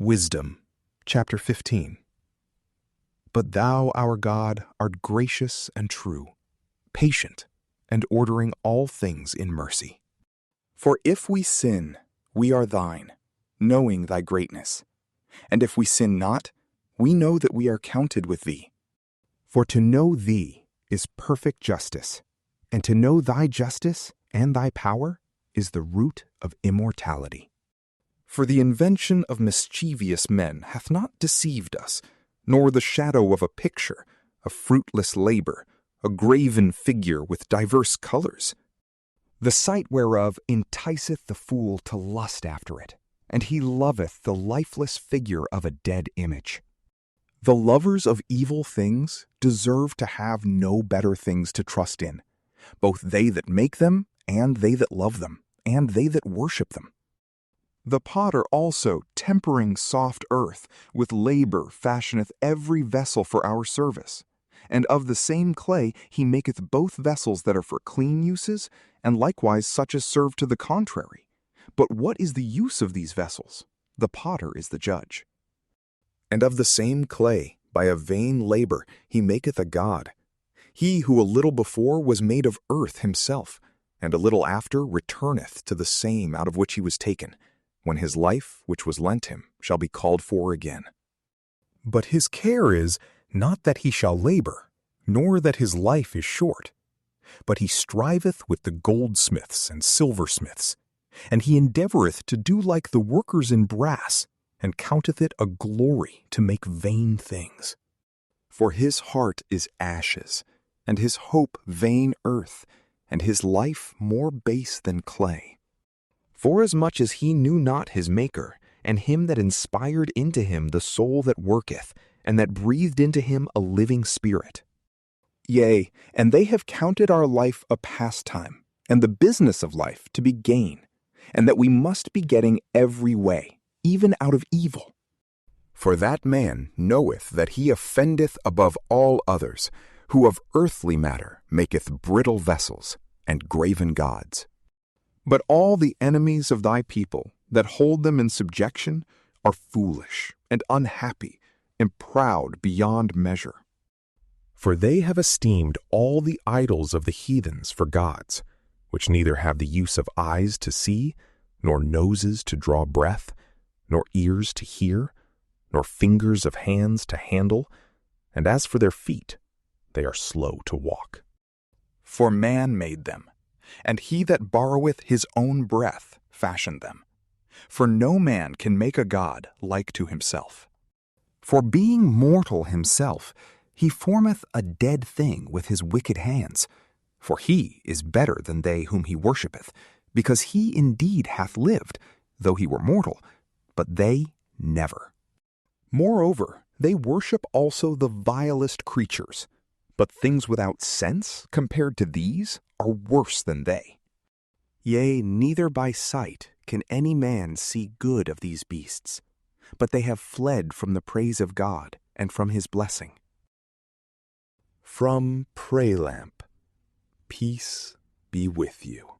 Wisdom, chapter 15. But thou, our God, art gracious and true, patient, and ordering all things in mercy. For if we sin, we are thine, knowing thy greatness. And if we sin not, we know that we are counted with thee. For to know thee is perfect justice, and to know thy justice and thy power is the root of immortality. For the invention of mischievous men hath not deceived us, nor the shadow of a picture, a fruitless labor, a graven figure with diverse colors, the sight whereof enticeth the fool to lust after it, and he loveth the lifeless figure of a dead image. The lovers of evil things deserve to have no better things to trust in, both they that make them, and they that love them, and they that worship them. The potter also, tempering soft earth, with labor fashioneth every vessel for our service. And of the same clay he maketh both vessels that are for clean uses, and likewise such as serve to the contrary. But what is the use of these vessels? The potter is the judge. And of the same clay, by a vain labor, he maketh a god. He who a little before was made of earth himself, and a little after returneth to the same out of which he was taken, when his life, which was lent him, shall be called for again. But his care is not that he shall labor, nor that his life is short. But he striveth with the goldsmiths and silversmiths, and he endeavoureth to do like the workers in brass, and counteth it a glory to make vain things. For his heart is ashes, and his hope vain earth, and his life more base than clay. Forasmuch as he knew not his Maker, and him that inspired into him the soul that worketh, and that breathed into him a living spirit. Yea, and they have counted our life a pastime, and the business of life to be gain, and that we must be getting every way, even out of evil. For that man knoweth that he offendeth above all others, who of earthly matter maketh brittle vessels and graven gods. But all the enemies of thy people that hold them in subjection are foolish and unhappy and proud beyond measure. For they have esteemed all the idols of the heathens for gods, which neither have the use of eyes to see, nor noses to draw breath, nor ears to hear, nor fingers of hands to handle, and as for their feet, they are slow to walk. For man made them, and he that borroweth his own breath fashioned them. For no man can make a god like to himself. For being mortal himself, he formeth a dead thing with his wicked hands. For he is better than they whom he worshippeth, because he indeed hath lived, though he were mortal, but they never. Moreover, they worship also the vilest creatures, but things without sense compared to these are worse than they. Yea, neither by sight can any man see good of these beasts, but they have fled from the praise of God and from his blessing. From PrayLamp, peace be with you.